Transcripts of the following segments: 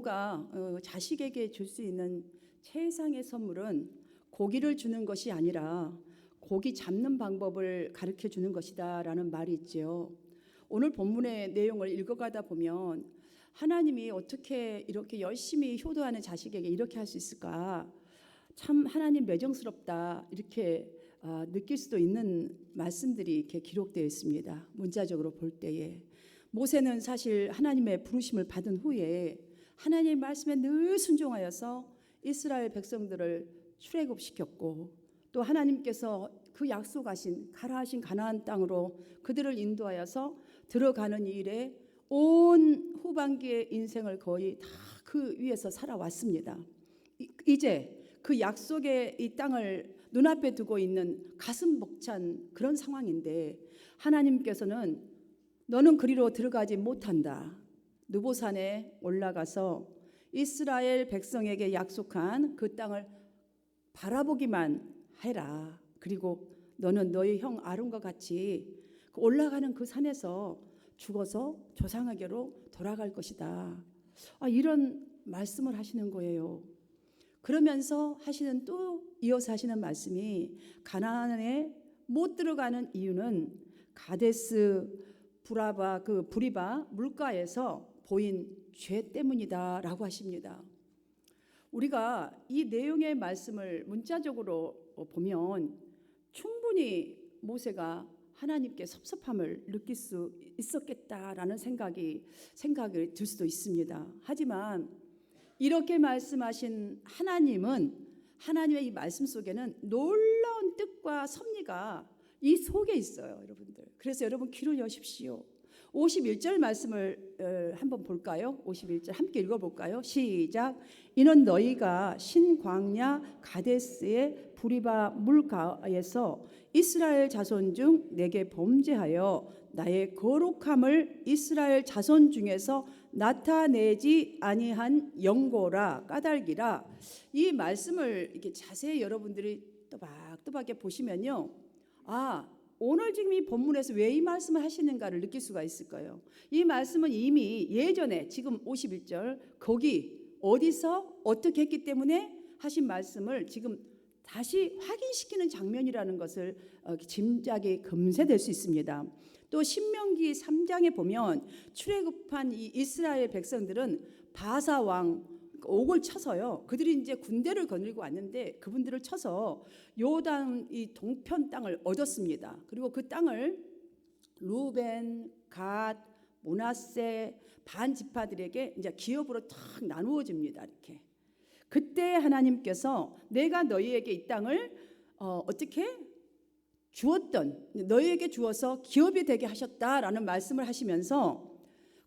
부모가 자식에게 줄 수 있는 최상의 선물은 고기를 주는 것이 아니라 고기 잡는 방법을 가르쳐 주는 것이다 라는 말이 있지요. 오늘 본문의 내용을 읽어가다 보면 하나님이 어떻게 이렇게 열심히 효도하는 자식에게 이렇게 할 수 있을까, 참 하나님 매정스럽다 이렇게 느낄 수도 있는 말씀들이 이렇게 기록되어 있습니다. 문자적으로 볼 때에 모세는 사실 하나님의 부르심을 받은 후에 하나님의 말씀에 늘 순종하여서 이스라엘 백성들을 출애굽시켰고, 또 하나님께서 그 약속하신 가라 하신 가나안 땅으로 그들을 인도하여서 들어가는 일에 온 후반기의 인생을 거의 다 그 위에서 살아왔습니다. 이제 그 약속의 이 땅을 눈앞에 두고 있는 가슴 벅찬 그런 상황인데 하나님께서는 너는 그리로 들어가지 못한다. 느보산에 올라가서 이스라엘 백성에게 약속한 그 땅을 바라보기만 해라. 그리고 너는 너희 형 아론과 같이 올라가는 그 산에서 죽어서 조상에게로 돌아갈 것이다. 이런 말씀을 하시는 거예요. 그러면서 하시는 또 이어서 하시는 말씀이 가나안에 못 들어가는 이유는 가데스 부라바 그 부리바 물가에서 보인 죄 때문이다라고 하십니다. 우리가 이 내용의 말씀을 문자적으로 보면 충분히 모세가 하나님께 섭섭함을 느낄 수 있었겠다라는 생각이 들 수도 있습니다. 하지만 이렇게 말씀하신 하나님은, 하나님의 이 말씀 속에는 놀라운 뜻과 섭리가 이 속에 있어요, 여러분들. 그래서 여러분 귀를 여십시오. 51절 말씀을 한번 볼까요? 51절 함께 읽어볼까요? 시작. 이는 너희가 신광야 가데스의 부리바 물가에서 이스라엘 자손 중 내게 범죄하여 나의 거룩함을 이스라엘 자손 중에서 나타내지 아니한 영고라 까닭이라. 이 말씀을 이렇게 자세히 여러분들이 또박또박하게 보시면요, 오늘 지금 이 본문에서 왜 이 말씀을 하시는가를 느낄 수가 있을 거예요. 이 말씀은 이미 예전에 지금 51절 거기 어디서 어떻게 했기 때문에 하신 말씀을 지금 다시 확인시키는 장면이라는 것을 짐작이 금세될 수 있습니다. 또 신명기 3장에 보면 출애굽한 이 이스라엘 백성들은 바사 왕 옥을 쳐서요, 그들이 이제 군대를 거느리고 왔는데 그분들을 쳐서 요단 이 동편 땅을 얻었습니다. 그리고 그 땅을 루벤, 갓, 므낫세 반 지파들에게 이제 기업으로 탁 나누어 줍니다. 이렇게 그때 하나님께서 내가 너희에게 이 땅을 어떻게 주었던, 너희에게 주어서 기업이 되게 하셨다라는 말씀을 하시면서,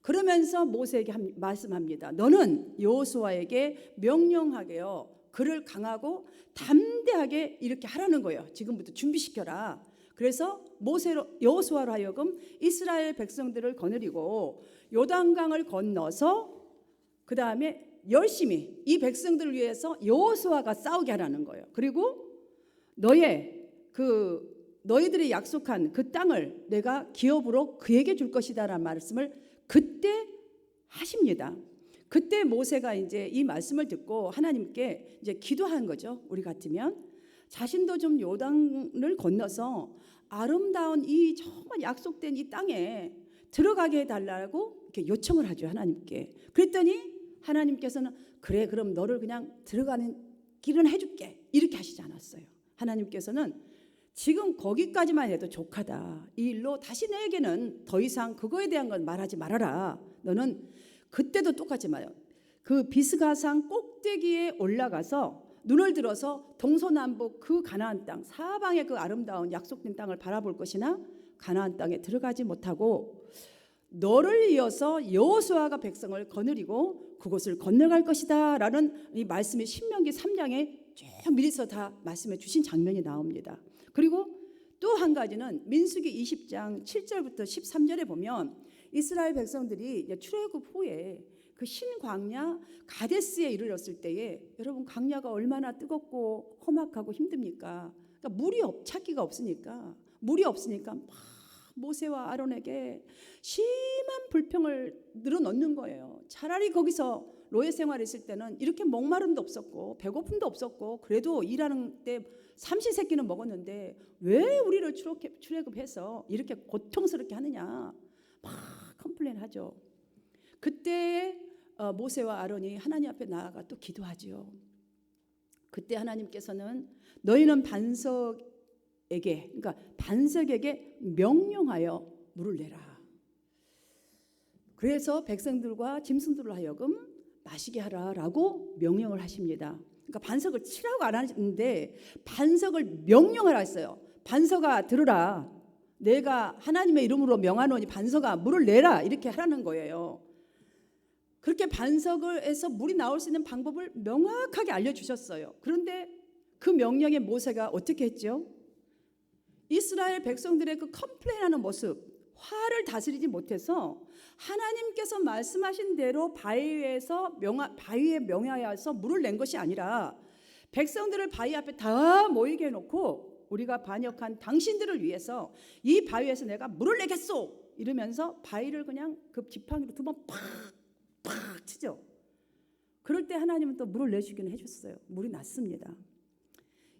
그러면서 모세에게 말씀합니다. 너는 여호수아에게 명령하게요, 그를 강하고 담대하게 이렇게 하라는 거예요. 지금부터 준비시켜라. 그래서 여호수아로 하여금 이스라엘 백성들을 거느리고 요단강을 건너서 그 다음에 열심히 이 백성들을 위해서 여호수아가 싸우게 하라는 거예요. 그리고 너희들이 약속한 그 땅을 내가 기업으로 그에게 줄 것이다라는 말씀을 그때 하십니다. 그때 모세가 이제 이 말씀을 듣고 하나님께 이제 기도한 거죠. 우리 같으면 자신도 좀 요단을 건너서 아름다운 이 정말 약속된 이 땅에 들어가게 해달라고 이렇게 요청을 하죠, 하나님께. 그랬더니 하나님께서는 그래, 그럼 너를 그냥 들어가는 길은 해줄게, 이렇게 하시지 않았어요. 하나님께서는 지금 거기까지만 해도 족하다. 이 일로 다시 내게는 더 이상 그거에 대한 건 말하지 말아라. 너는 그때도 똑같이 말해요. 그 비스가산 꼭대기에 올라가서 눈을 들어서 동서남북 그 가나안 땅 사방의 그 아름다운 약속된 땅을 바라볼 것이나 가나안 땅에 들어가지 못하고 너를 이어서 여호수아가 백성을 거느리고 그곳을 건너갈 것이다 라는 이 말씀이 신명기 3장에 쭉 미리서 다 말씀해 주신 장면이 나옵니다. 그리고 또 한 가지는 민수기 20장 7절부터 13절에 보면 이스라엘 백성들이 출애굽 후에 그 신광야 가데스에 이르렀을 때에, 여러분 광야가 얼마나 뜨겁고 험악하고 힘듭니까? 그러니까 찾기가 없으니까, 물이 없으니까 막 모세와 아론에게 심한 불평을 늘어놓는 거예요. 차라리 거기서 노예 생활했을 때는 이렇게 목마름도 없었고 배고픔도 없었고 그래도 일하는 때 삼시세끼는 먹었는데 왜 우리를 출애굽해서 이렇게 고통스럽게 하느냐 막 컴플레인하죠. 그때 모세와 아론이 하나님 앞에 나아가 또 기도하지요. 그때 하나님께서는 너희는 반석에게 명령하여 물을 내라. 그래서 백성들과 짐승들로 하여금 마시게 하라라고 명령을 하십니다. 그러니까 반석을 치라고 안 하는데 반석을 명령하라 했어요. 반석아 들으라. 내가 하나님의 이름으로 명하노니 반석아 물을 내라 이렇게 하라는 거예요. 그렇게 반석에서 물이 나올 수 있는 방법을 명확하게 알려주셨어요. 그런데 그 명령에 모세가 어떻게 했죠? 이스라엘 백성들의 그 컴플레인하는 모습, 화를 다스리지 못해서 하나님께서 말씀하신 대로 바위에 명하여서 물을 낸 것이 아니라 백성들을 바위 앞에 다 모이게 해놓고 우리가 반역한 당신들을 위해서 이 바위에서 내가 물을 내겠소 이러면서 바위를 그냥 그 지팡이로 두 번 팍 치죠. 그럴 때 하나님은 또 물을 내주기는 해줬어요. 물이 났습니다.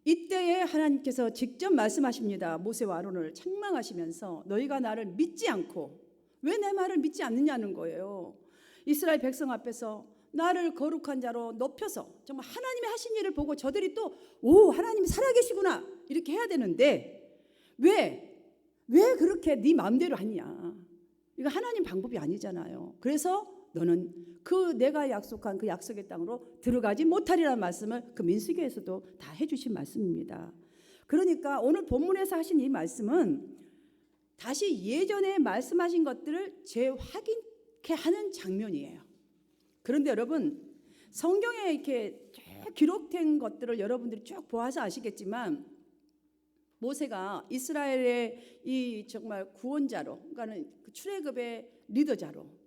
이때에 하나님께서 직접 말씀하십니다. 모세와 아론을 책망하시면서 너희가 나를 믿지 않고 왜 내 말을 믿지 않느냐는 거예요. 이스라엘 백성 앞에서 나를 거룩한 자로 높여서 정말 하나님이 하신 일을 보고 저들이 또 하나님이 살아계시구나 이렇게 해야 되는데 왜 그렇게 네 마음대로 하냐. 이거 하나님 방법이 아니잖아요. 그래서 너는 내가 약속한 그 약속의 땅으로 들어가지 못하리라는 말씀을 그 민수기에서도 다 해주신 말씀입니다. 그러니까 오늘 본문에서 하신 이 말씀은 다시 예전에 말씀하신 것들을 재확인케 하는 장면이에요. 그런데 여러분 성경에 이렇게 쭉 기록된 것들을 여러분들이 쭉 보아서 아시겠지만 모세가 이스라엘의 이 정말 구원자로 그러니까 그 출애굽의 리더자로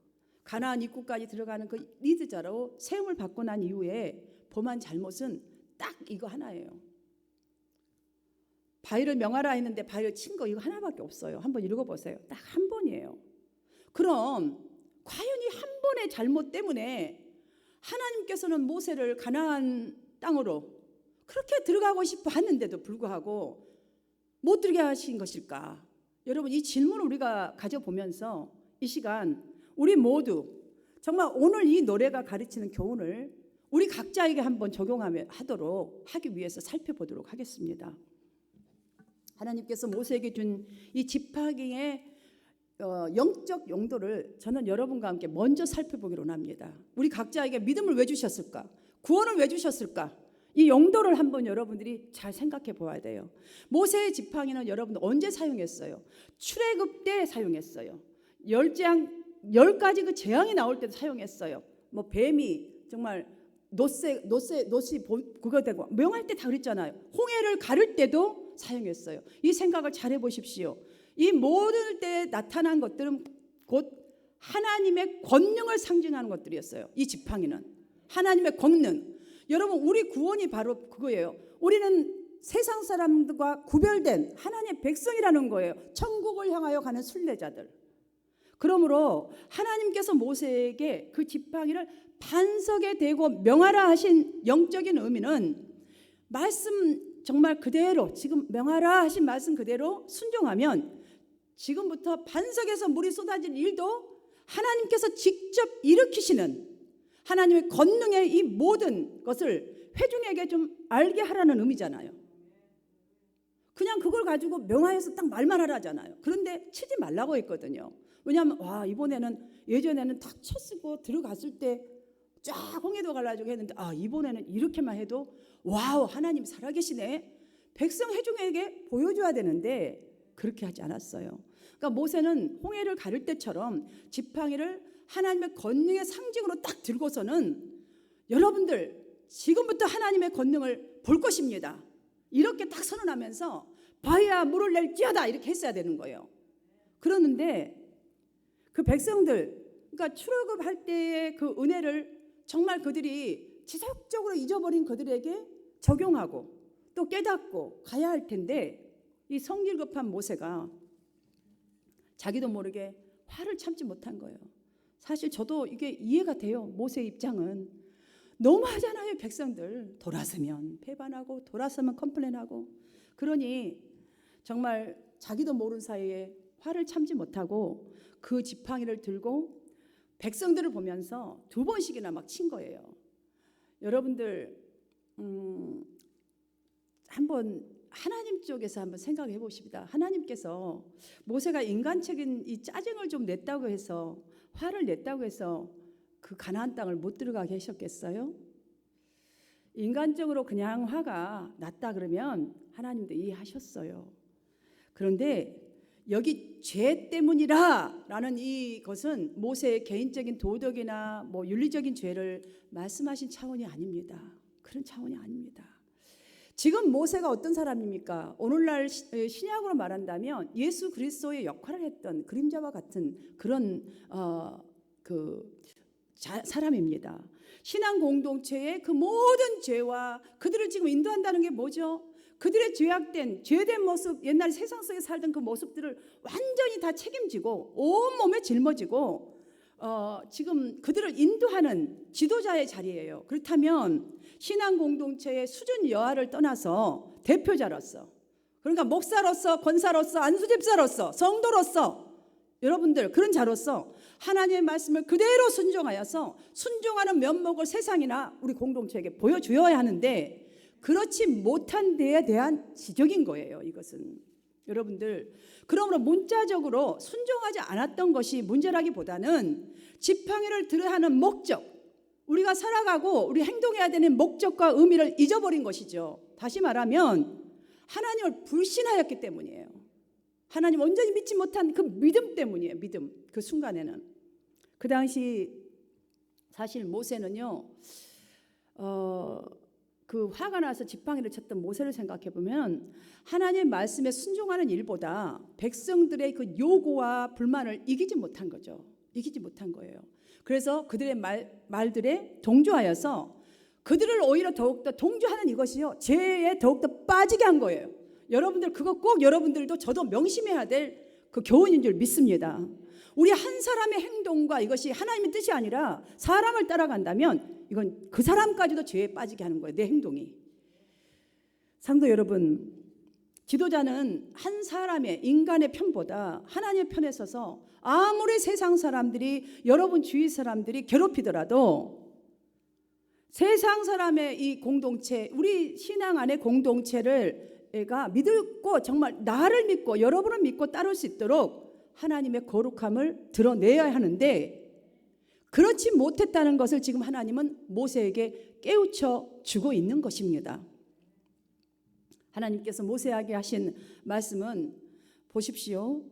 가나안 입구까지 들어가는 그 리더자로 세움을 받고 난 이후에 범한 잘못은 딱 이거 하나예요. 바위를 명하라 했는데 바위를 친 거 이거 하나밖에 없어요. 한번 읽어보세요. 딱 한 번이에요. 그럼 과연 이 한 번의 잘못 때문에 하나님께서는 모세를 가나안 땅으로 그렇게 들어가고 싶어 하는데도 불구하고 못 들게 하신 것일까? 여러분 이 질문을 우리가 가져보면서 이 시간 우리 모두 정말 오늘 이 노래가 가르치는 교훈을 우리 각자에게 한번 적용하도록 하기 위해서 살펴보도록 하겠습니다. 하나님께서 모세에게 준 이 지팡이의 영적 용도를 저는 여러분과 함께 먼저 살펴보기로 합니다. 우리 각자에게 믿음을 왜 주셨을까? 구원을 왜 주셨을까? 이 용도를 한번 여러분들이 잘 생각해 보아야 돼요. 모세의 지팡이는 여러분 언제 사용했어요? 출애굽 때 사용했어요. 10가지 그 재앙이 나올 때도 사용했어요. 뭐 뱀이 정말 노새 그거 되고 명할 때 다 그랬잖아요. 홍해를 가를 때도 사용했어요. 이 생각을 잘 해보십시오. 이 모든 때에 나타난 것들은 곧 하나님의 권능을 상징하는 것들이었어요. 이 지팡이는 하나님의 권능. 여러분 우리 구원이 바로 그거예요. 우리는 세상 사람들과 구별된 하나님의 백성이라는 거예요. 천국을 향하여 가는 순례자들. 그러므로 하나님께서 모세에게 그 지팡이를 반석에 대고 명하라 하신 영적인 의미는 말씀 정말 그대로 지금 명하라 하신 말씀 그대로 순종하면 지금부터 반석에서 물이 쏟아질 일도 하나님께서 직접 일으키시는 하나님의 권능의 이 모든 것을 회중에게 좀 알게 하라는 의미잖아요. 그냥 그걸 가지고 명하여서 딱 말만 하라잖아요. 그런데 치지 말라고 했거든요. 왜냐하면 예전에는 탁 쳤고 들어갔을 때 쫙 홍해도 갈라지고 했는데 이번에는 이렇게만 해도 와우 하나님 살아계시네. 백성 회중에게 보여줘야 되는데 그렇게 하지 않았어요. 그러니까 모세는 홍해를 가를 때처럼 지팡이를 하나님의 권능의 상징으로 딱 들고서는 여러분들 지금부터 하나님의 권능을 볼 것입니다. 이렇게 딱 선언하면서 바위야 물을 낼지어다 이렇게 했어야 되는 거예요. 그러는데 그 백성들 그러니까 출애굽할 때의 그 은혜를 정말 그들이 지속적으로 잊어버린 그들에게 적용하고 또 깨닫고 가야 할 텐데 이 성질급한 모세가 자기도 모르게 화를 참지 못한 거예요. 사실 저도 이게 이해가 돼요. 모세 입장은 너무하잖아요. 백성들 돌아서면 배반하고 돌아서면 컴플레인하고. 그러니 정말 자기도 모르는 사이에 화를 참지 못하고 그 지팡이를 들고 백성들을 보면서 2번씩이나 막 친 거예요. 여러분들 한번 하나님 쪽에서 한번 생각해 보십니다. 하나님께서 모세가 인간적인 이 짜증을 좀 냈다고 해서, 화를 냈다고 해서 그 가나안 땅을 못 들어가게 하셨겠어요? 인간적으로 그냥 화가 났다 그러면 하나님도 이해하셨어요. 그런데 여기 죄 때문이라 라는 이것은 모세의 개인적인 도덕이나 뭐 윤리적인 죄를 말씀하신 차원이 아닙니다. 그런 차원이 아닙니다. 지금 모세가 어떤 사람입니까? 오늘날 신약으로 말한다면 예수 그리스도의 역할을 했던 그림자와 같은 그런 사람입니다. 신앙 공동체의 그 모든 죄와 그들을 지금 인도한다는 게 뭐죠? 그들의 죄된 모습, 옛날 세상 속에 살던 그 모습들을 완전히 다 책임지고 온몸에 짊어지고 지금 그들을 인도하는 지도자의 자리예요. 그렇다면 신앙 공동체의 수준 여하를 떠나서 대표자로서, 그러니까 목사로서, 권사로서, 안수집사로서, 성도로서, 여러분들 그런 자로서 하나님의 말씀을 그대로 순종하여서 순종하는 면목을 세상이나 우리 공동체에게 보여주어야 하는데, 그렇지 못한 데에 대한 지적인 거예요. 이것은 여러분들, 그러므로 문자적으로 순종하지 않았던 것이 문제라기보다는 지팡이를 들어야 하는 목적, 우리가 살아가고 우리 행동해야 되는 목적과 의미를 잊어버린 것이죠. 다시 말하면 하나님을 불신하였기 때문이에요. 하나님 온전히 믿지 못한 그 믿음 때문이에요. 믿음. 그 순간에는, 그 당시 사실 모세는요, 그 화가 나서 지팡이를 쳤던 모세를 생각해 보면 하나님의 말씀에 순종하는 일보다 백성들의 그 요구와 불만을 이기지 못한 거죠. 이기지 못한 거예요. 그래서 그들의 말들에 동조하여서 그들을 오히려 더욱더 동조하는 이것이요, 죄에 더욱더 빠지게 한 거예요. 여러분들 그거 꼭 여러분들도 저도 명심해야 될 그 교훈인 줄 믿습니다. 우리 한 사람의 행동과 이것이 하나님의 뜻이 아니라 사람을 따라간다면 이건 그 사람까지도 죄에 빠지게 하는 거예요. 내 행동이. 성도 여러분, 지도자는 한 사람의, 인간의 편보다 하나님의 편에 서서 아무리 세상 사람들이, 여러분 주위 사람들이 괴롭히더라도 세상 사람의 이 공동체, 우리 신앙 안의 공동체를 믿고 정말 나를 믿고 여러분을 믿고 따를 수 있도록 하나님의 거룩함을 드러내야 하는데, 그렇지 못했다는 것을 지금 하나님은 모세에게 깨우쳐 주고 있는 것입니다. 하나님께서 모세에게 하신 말씀은 보십시오.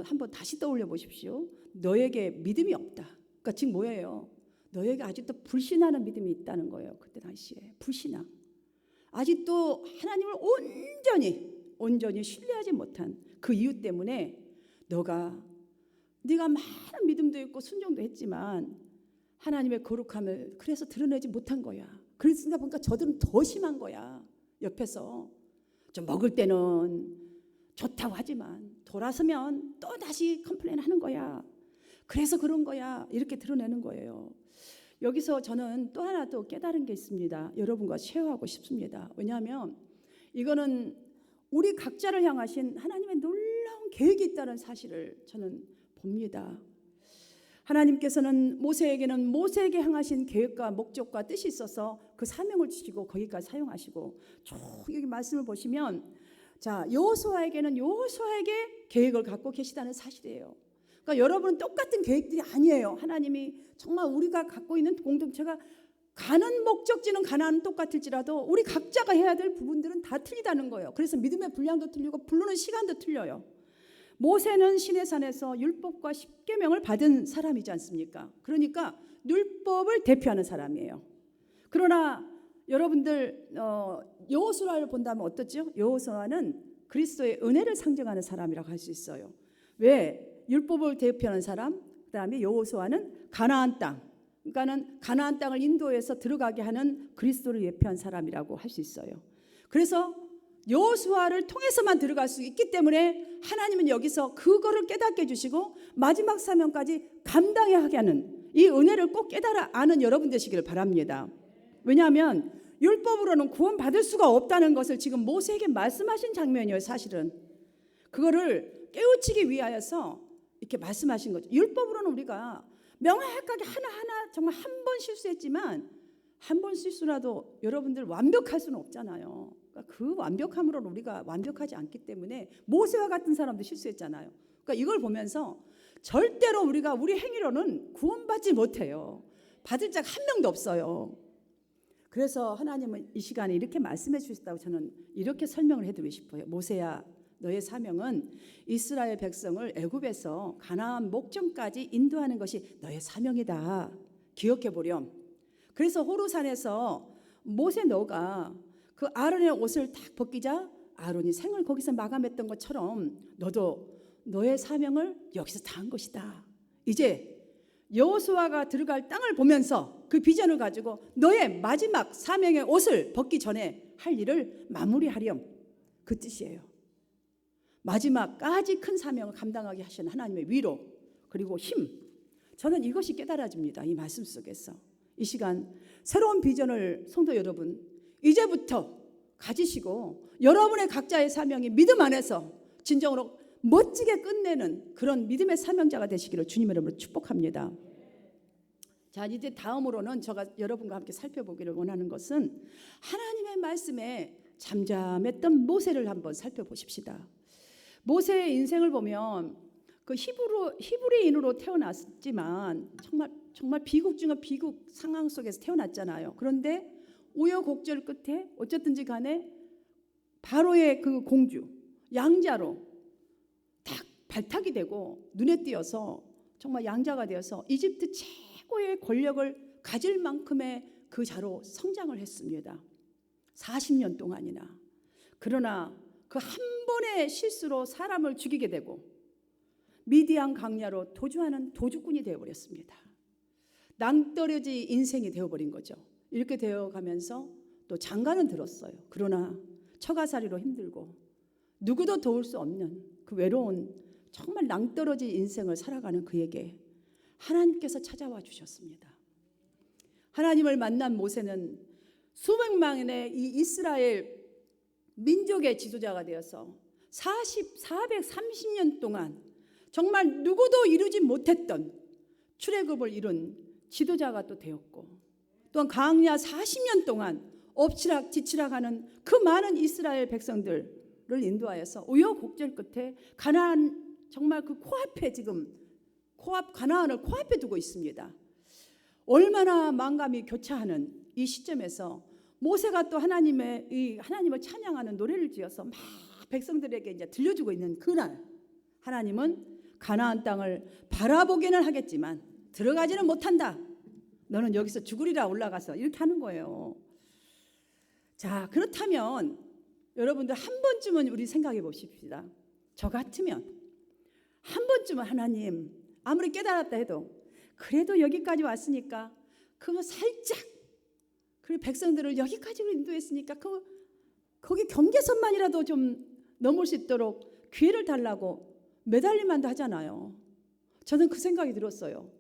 한번 다시 떠올려 보십시오. 너에게 믿음이 없다. 그러니까 지금 뭐예요? 너에게 아직도 불신하는 믿음이 있다는 거예요. 그때 당시에 불신앙. 아직도 하나님을 온전히 신뢰하지 못한 그 이유 때문에 네가 많은 믿음도 있고 순종도 했지만 하나님의 거룩함을 그래서 드러내지 못한 거야. 그러니까 보니까 저들은 더 심한 거야. 옆에서 좀 먹을 때는 좋다고 하지만 돌아서면 또 다시 컴플레인 하는 거야. 그래서 그런 거야. 이렇게 드러내는 거예요. 여기서 저는 또 하나 또 깨달은 게 있습니다. 여러분과 쉐어하고 싶습니다. 왜냐하면 이거는 우리 각자를 향하신 하나님의 놀라운 계획이 있다는 사실을 저는 봅니다. 하나님께서는 모세에게 향하신 계획과 목적과 뜻이 있어서 그 사명을 주시고 거기까지 사용하시고, 쭉 여기 말씀을 보시면 여호수아에게 계획을 갖고 계시다는 사실이에요. 그러니까 여러분은 똑같은 계획들이 아니에요. 하나님이 정말 우리가 갖고 있는 공동체가 가는 목적지는 가나안은 똑같을지라도 우리 각자가 해야 될 부분들은 다 틀리다는 거예요. 그래서 믿음의 분량도 틀리고 부르는 시간도 틀려요. 모세는 시내산에서 율법과 십계명을 받은 사람이지 않습니까? 그러니까 율법을 대표하는 사람이에요. 그러나 여러분들 여호수아를 본다면 어떻죠? 여호수아는 그리스도의 은혜를 상징하는 사람이라고 할 수 있어요. 왜? 율법을 대표하는 사람, 그다음에 여호수아는 가나안 땅, 그러니까는 가나안 땅을 인도해서 들어가게 하는 그리스도를 예표한 사람이라고 할 수 있어요. 그래서 여호수아를 통해서만 들어갈 수 있기 때문에 하나님은 여기서 그거를 깨닫게 해주시고 마지막 사명까지 감당해야 하게 하는 이 은혜를 꼭 깨달아 아는 여러분 되시기를 바랍니다. 왜냐하면 율법으로는 구원받을 수가 없다는 것을 지금 모세에게 말씀하신 장면이에요. 사실은 그거를 깨우치기 위하여서 이렇게 말씀하신 거죠. 율법으로는 우리가 명확하게 하나하나 정말 한 번 실수했지만 한 번 실수라도 여러분들 완벽할 수는 없잖아요. 그러니까 그 완벽함으로는 우리가 완벽하지 않기 때문에 모세와 같은 사람도 실수했잖아요. 그러니까 이걸 보면서 절대로 우리가 우리 행위로는 구원받지 못해요. 받을 자가 한 명도 없어요. 그래서 하나님은 이 시간에 이렇게 말씀해 주셨다고 저는 이렇게 설명을 해드리고 싶어요. 모세야, 너의 사명은 이스라엘 백성을 애굽에서 가나안 목전까지 인도하는 것이 너의 사명이다. 기억해 보렴. 그래서 호르산에서 모세 너가 그 아론의 옷을 딱 벗기자 아론이 생을 거기서 마감했던 것처럼 너도 너의 사명을 여기서 다 한 것이다. 이제 여호수아가 들어갈 땅을 보면서 그 비전을 가지고 너의 마지막 사명의 옷을 벗기 전에 할 일을 마무리하렴. 그 뜻이에요. 마지막까지 큰 사명을 감당하게 하신 하나님의 위로 그리고 힘, 저는 이것이 깨달아집니다. 이 말씀 속에서 이 시간 새로운 비전을 성도 여러분 이제부터 가지시고 여러분의 각자의 사명이 믿음 안에서 진정으로 멋지게 끝내는 그런 믿음의 사명자가 되시기를 주님의 이름으로 축복합니다. 자, 이제 다음으로는 제가 여러분과 함께 살펴보기를 원하는 것은 하나님의 말씀에 잠잠했던 모세를 한번 살펴보십시다. 모세의 인생을 보면 그 히브리인으로 태어났지만 정말 비극 중에 비극 상황 속에서 태어났잖아요. 그런데 우여곡절 끝에 어쨌든지 간에 바로의 그 공주 양자로 딱 발탁이 되고 눈에 띄어서 정말 양자가 되어서 이집트 최고의 권력을 가질 만큼의 그 자로 성장을 했습니다. 40년 동안이나. 그러나 그 한 번의 실수로 사람을 죽이게 되고 미디안 강야로 도주하는 도주꾼이 되어버렸습니다. 낭떠러지 인생이 되어버린 거죠. 이렇게 되어가면서 또 장가는 들었어요. 그러나 처가살이로 힘들고 누구도 도울 수 없는 그 외로운 정말 낭떠러지 인생을 살아가는 그에게 하나님께서 찾아와 주셨습니다. 하나님을 만난 모세는 수백만의 이 이스라엘 민족의 지도자가 되어서 430년 동안 정말 누구도 이루지 못했던 출애굽을 이룬 지도자가 또 되었고 또한 광야 40년 동안 엎치락뒤치락하는 그 많은 이스라엘 백성들을 인도하여서 우여곡절 끝에 가나안 정말 그 코앞에 지금 가나안을 코앞에 두고 있습니다. 얼마나 만감이 교차하는 이 시점에서 모세가 또 하나님을 찬양하는 노래를 지어서 막 백성들에게 이제 들려주고 있는 그날 하나님은 가나안 땅을 바라보기는 하겠지만 들어가지는 못한다. 너는 여기서 죽으리라 올라가서 이렇게 하는 거예요. 자, 그렇다면 여러분들 한 번쯤은 우리 생각해 보십시다. 저 같으면 한 번쯤은 하나님 아무리 깨달았다 해도 그래도 여기까지 왔으니까 그거 살짝 그리고 백성들을 여기까지 인도했으니까 거기 경계선만이라도 좀 넘을 수 있도록 기회를 달라고 매달릴만도 하잖아요. 저는 그 생각이 들었어요.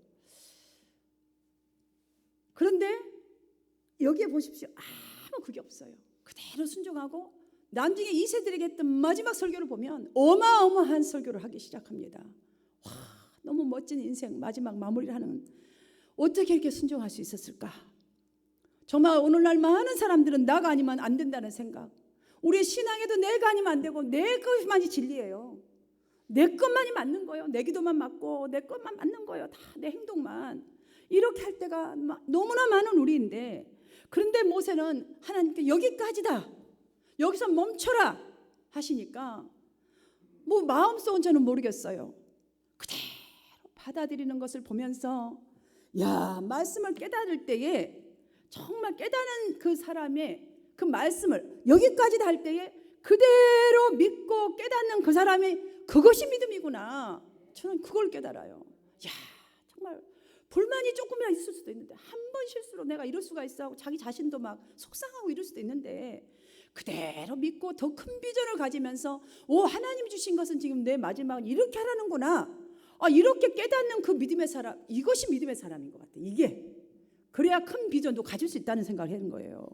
그런데 여기에 보십시오. 아무 그게 없어요. 그대로 순종하고 나중에 2세들에게 했던 마지막 설교를 보면 어마어마한 설교를 하기 시작합니다. 와, 너무 멋진 인생 마지막 마무리를 하는 어떻게 이렇게 순종할 수 있었을까? 정말 오늘날 많은 사람들은 나가 아니면 안 된다는 생각. 우리 신앙에도 내가 아니면 안 되고 내 것만이 진리예요. 내 것만이 맞는 거예요. 내 기도만 맞고 내 것만 맞는 거예요. 다 내 행동만. 이렇게 할 때가 너무나 많은 우리인데 그런데 모세는 하나님께 여기까지다. 여기서 멈춰라 하시니까 뭐 마음속은 저는 모르겠어요. 그대로 받아들이는 것을 보면서 야, 말씀을 깨달을 때에 정말 깨닫는 그 사람의 그 말씀을 여기까지 할 때에 그대로 믿고 깨닫는 그 사람이 그것이 믿음이구나. 저는 그걸 깨달아요. 야, 정말 불만이 조금이라도 있을 수도 있는데 한 번 실수로 내가 이럴 수가 있어 하고 자기 자신도 막 속상하고 이럴 수도 있는데 그대로 믿고 더 큰 비전을 가지면서 하나님이 주신 것은 지금 내 마지막은 이렇게 하라는구나. 이렇게 깨닫는 그 믿음의 사람, 이것이 믿음의 사람인 것 같아요. 이게 그래야 큰 비전도 가질 수 있다는 생각을 하는 거예요.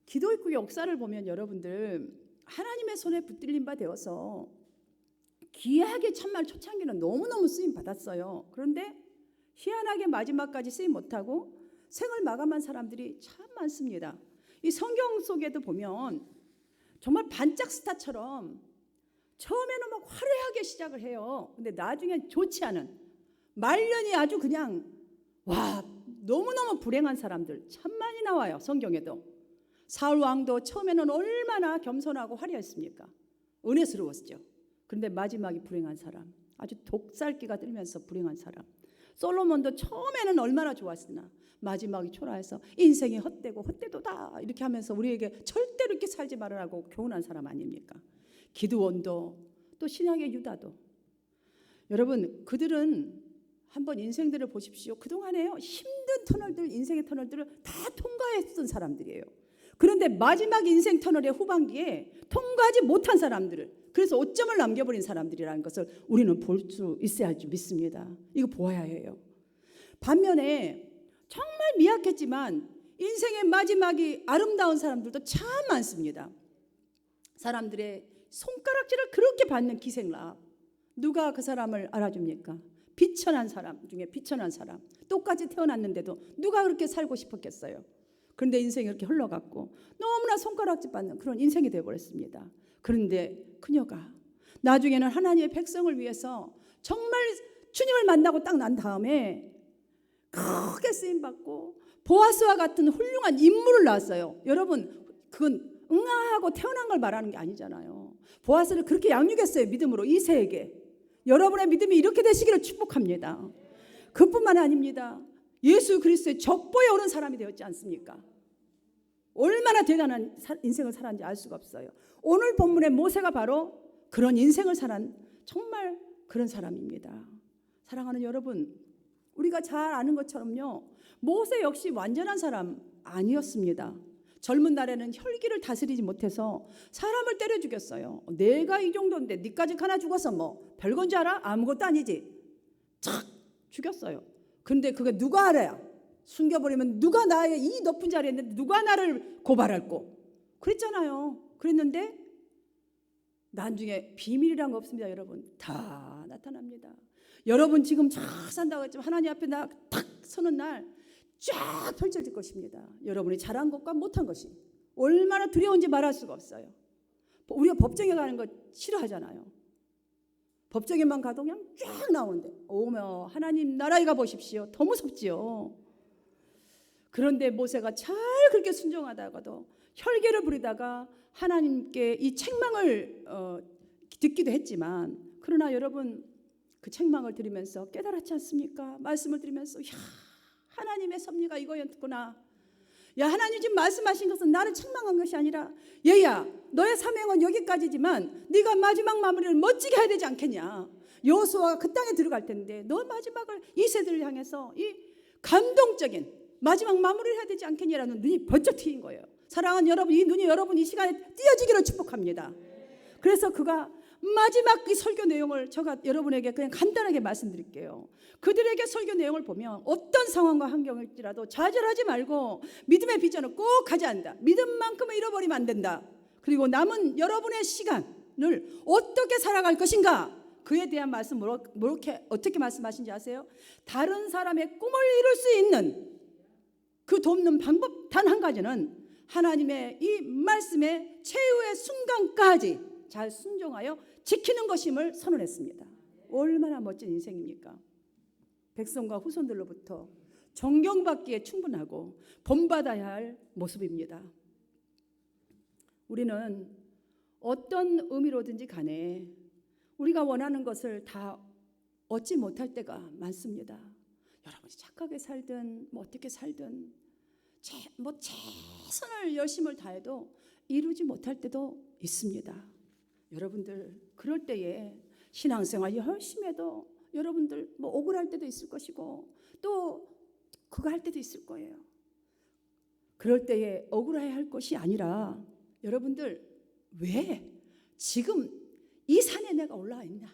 기도의 역사를 보면 여러분들 하나님의 손에 붙들린 바 되어서 귀하게 참말 초창기는 너무너무 쓰임 받았어요. 그런데 희한하게 마지막까지 쓰임 못하고 생을 마감한 사람들이 참 많습니다. 이 성경 속에도 보면 정말 반짝 스타처럼 처음에는 막 화려하게 시작을 해요. 근데 나중에 좋지 않은 말년이 아주 그냥 너무너무 불행한 사람들 참 많이 나와요. 성경에도. 사울 왕도 처음에는 얼마나 겸손하고 화려했습니까? 은혜스러웠죠. 그런데 마지막이 불행한 사람, 아주 독살기가 들면서 불행한 사람. 솔로몬도 처음에는 얼마나 좋았으나 마지막이 초라해서 인생이 헛되도다 이렇게 하면서 우리에게 절대로 이렇게 살지 말으라고 교훈한 사람 아닙니까? 기드온도 또 신약의 유다도. 여러분 그들은 한번 인생들을 보십시오. 그동안에요 힘든 터널들, 인생의 터널들을 다 통과했던 사람들이에요. 그런데 마지막 인생 터널의 후반기에 통과하지 못한 사람들을, 그래서 오점을 남겨버린 사람들이라는 것을 우리는 볼 수 있어야 할 줄 믿습니다. 이거 보아야 해요. 반면에 정말 미약했지만 인생의 마지막이 아름다운 사람들도 참 많습니다. 사람들의 손가락질을 그렇게 받는 기생랍. 누가 그 사람을 알아줍니까? 비천한 사람 중에 비천한 사람. 똑같이 태어났는데도 누가 그렇게 살고 싶었겠어요? 그런데 인생이 이렇게 흘러갔고 너무나 손가락질 받는 그런 인생이 되어버렸습니다. 그런데 그녀가 나중에는 하나님의 백성을 위해서 정말 주님을 만나고 딱 난 다음에 크게 쓰임받고 보아스와 같은 훌륭한 인물을 낳았어요. 여러분 그건 응아하고 태어난 걸 말하는 게 아니잖아요. 보아스를 그렇게 양육했어요. 믿음으로 이세에게. 여러분의 믿음이 이렇게 되시기를 축복합니다. 그뿐만 아닙니다. 예수 그리스도의 적보에 오른 사람이 되었지 않습니까? 얼마나 대단한 인생을 살았는지 알 수가 없어요. 오늘 본문의 모세가 바로 그런 인생을 살한 정말 그런 사람입니다. 사랑하는 여러분, 우리가 잘 아는 것처럼요, 모세 역시 완전한 사람 아니었습니다. 젊은 날에는 혈기를 다스리지 못해서 사람을 때려 죽였어요. 내가 이 정도인데 니까지 하나 죽어서 뭐 별건 줄 알아? 아무것도 아니지. 착 죽였어요. 근데 그게 누가 알아야? 숨겨버리면 누가 나의 이 높은 자리에 있는데 누가 나를 고발할꼬? 그랬잖아요. 그랬는데 나중에 비밀이란 거 없습니다. 여러분 다 나타납니다. 여러분 지금 잘 산다고 했지만 하나님 앞에 나 탁 서는 날 쫙 펼쳐질 것입니다. 여러분이 잘한 것과 못한 것이 얼마나 두려운지 말할 수가 없어요. 우리가 법정에 가는 거 싫어하잖아요. 법정에만 가도 그냥 쫙 나오는데 오며 하나님 나라에 가보십시오. 더 무섭지요. 그런데 모세가 잘 그렇게 순종하다가도 혈기를 부리다가 하나님께 이 책망을 듣기도 했지만, 그러나 여러분 그 책망을 들으면서 깨달았지 않습니까? 말씀을 들으면서 하나님의 섭리가 이거였구나. 야, 하나님 지금 말씀하신 것은 나를 책망한 것이 아니라 얘야 너의 사명은 여기까지지만 네가 마지막 마무리를 멋지게 해야 되지 않겠냐. 여호수아가 그 땅에 들어갈 텐데 너 마지막을 이 세대를 향해서 이 감동적인 마지막 마무리를 해야 되지 않겠냐라는 눈이 번쩍 트인 거예요. 사랑하는 여러분, 이 눈이 여러분 이 시간에 띄어지기를 축복합니다. 그래서 그가 마지막 이 설교 내용을 제가 여러분에게 그냥 간단하게 말씀드릴게요. 그들에게 설교 내용을 보면 어떤 상황과 환경일지라도 좌절하지 말고 믿음의 비전을 꼭 가져야 한다. 믿음만큼은 잃어버리면 안 된다. 그리고 남은 여러분의 시간을 어떻게 살아갈 것인가, 그에 대한 말씀 어떻게 말씀하신지 아세요? 다른 사람의 꿈을 이룰 수 있는 그 돕는 방법 단 한 가지는 하나님의 이 말씀의 최후의 순간까지 잘 순종하여 지키는 것임을 선언했습니다. 얼마나 멋진 인생입니까? 백성과 후손들로부터 존경받기에 충분하고 본받아야 할 모습입니다. 우리는 어떤 의미로든지 간에 우리가 원하는 것을 다 얻지 못할 때가 많습니다. 여러분이 착하게 살든 어떻게 살든 최선을 열심을 다해도 이루지 못할 때도 있습니다. 여러분들 그럴 때에 신앙생활 열심히 해도 여러분들 억울할 때도 있을 것이고 또 그거 할 때도 있을 거예요. 그럴 때에 억울해야 할 것이 아니라 여러분들 왜 지금 이 산에 내가 올라와 있나?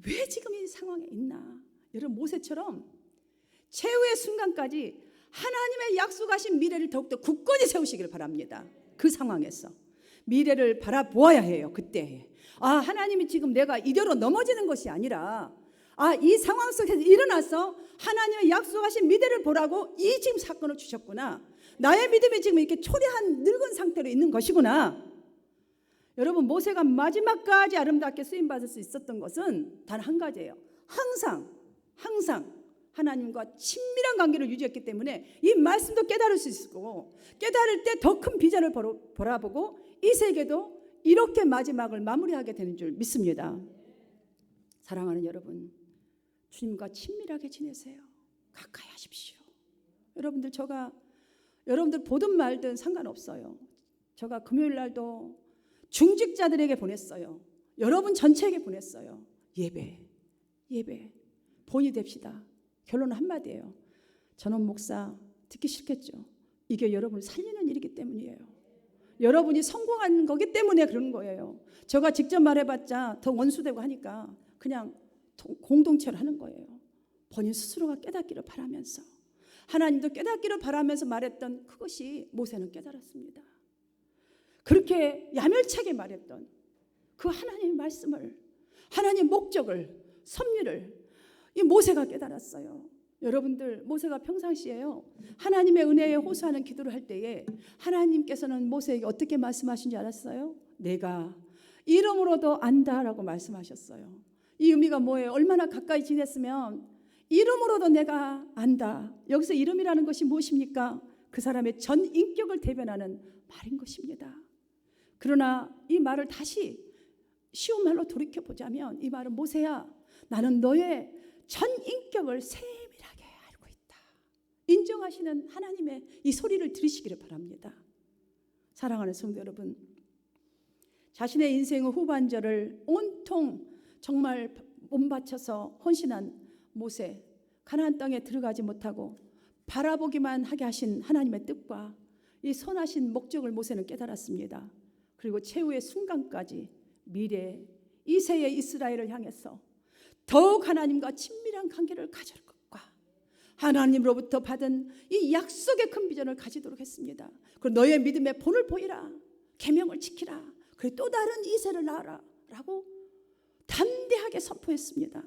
왜 지금 이 상황에 있나? 여러분 모세처럼 최후의 순간까지 하나님의 약속하신 미래를 더욱더 굳건히 세우시기를 바랍니다. 그 상황에서 미래를 바라보아야 해요. 그때 하나님이 지금 내가 이대로 넘어지는 것이 아니라 이 상황 속에서 일어나서 하나님의 약속하신 미래를 보라고 이 지금 사건을 주셨구나. 나의 믿음이 지금 이렇게 초래한 늙은 상태로 있는 것이구나. 여러분 모세가 마지막까지 아름답게 쓰임받을 수 있었던 것은 단 한 가지예요. 항상 하나님과 친밀한 관계를 유지했기 때문에 이 말씀도 깨달을 수 있고, 깨달을 때 더 큰 비전을 바라보고 이 세계도 이렇게 마지막을 마무리하게 되는 줄 믿습니다. 사랑하는 여러분, 주님과 친밀하게 지내세요. 가까이 하십시오. 여러분들 보든 말든 상관없어요. 제가 금요일 날도 중직자들에게 보냈어요. 여러분 전체에게 보냈어요. 예배 본이 됩시다. 결론은 한마디예요. 전원 목사 듣기 싫겠죠. 이게 여러분을 살리는 일이기 때문이에요. 여러분이 성공한 거기 때문에 그런 거예요. 제가 직접 말해봤자 더 원수되고 하니까 그냥 공동체로 하는 거예요. 본인 스스로가 깨닫기를 바라면서, 하나님도 깨닫기를 바라면서 말했던 그것이 모세는 깨달았습니다. 그렇게 야멸차게 말했던 그 하나님의 말씀을, 하나님의 목적을, 섭리를 이 모세가 깨달았어요. 여러분들 모세가 평상시에요 하나님의 은혜에 호소하는 기도를 할 때에 하나님께서는 모세에게 어떻게 말씀하신지 알았어요? 내가 이름으로도 안다라고 말씀하셨어요. 이 의미가 뭐예요? 얼마나 가까이 지냈으면 이름으로도 내가 안다. 여기서 이름이라는 것이 무엇입니까? 그 사람의 전 인격을 대변하는 말인 것입니다. 그러나 이 말을 다시 쉬운 말로 돌이켜보자면 이 말은 모세야, 나는 너의 전 인격을 세밀하게 알고 있다. 인정하시는 하나님의 이 소리를 들으시기를 바랍니다. 사랑하는 성도 여러분, 자신의 인생의 후반절을 온통 정말 몸바쳐서 헌신한 모세, 가나안 땅에 들어가지 못하고 바라보기만 하게 하신 하나님의 뜻과 이 선하신 목적을 모세는 깨달았습니다. 그리고 최후의 순간까지 미래 이 세의 이스라엘을 향해서 더욱 하나님과 친밀한 관계를 가질 것과 하나님으로부터 받은 이 약속의 큰 비전을 가지도록 했습니다. 그리고 너의 믿음의 본을 보이라, 계명을 지키라, 그리고 또 다른 이세를 낳아라 라고 담대하게 선포했습니다.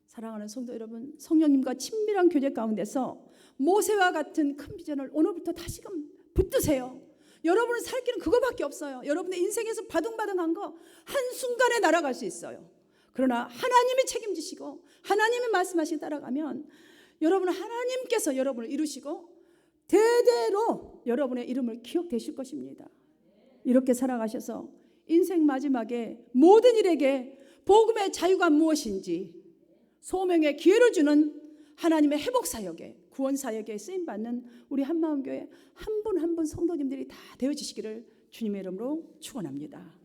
사랑하는 성도 여러분, 성령님과 친밀한 교제 가운데서 모세와 같은 큰 비전을 오늘부터 다시금 붙드세요. 여러분을 살 길은 그거밖에 없어요. 여러분의 인생에서 바둥바둥한 거 한순간에 날아갈 수 있어요. 그러나 하나님이 책임지시고 하나님의 말씀하신 따라가면 여러분은 하나님께서 여러분을 이루시고 대대로 여러분의 이름을 기억되실 것입니다. 이렇게 살아가셔서 인생 마지막에 모든 일에게 복음의 자유가 무엇인지 소명의 기회를 주는 하나님의 회복사역에, 구원사역에 쓰임받는 우리 한마음교회 한 분 한 분 성도님들이 다 되어지시기를 주님의 이름으로 축원합니다.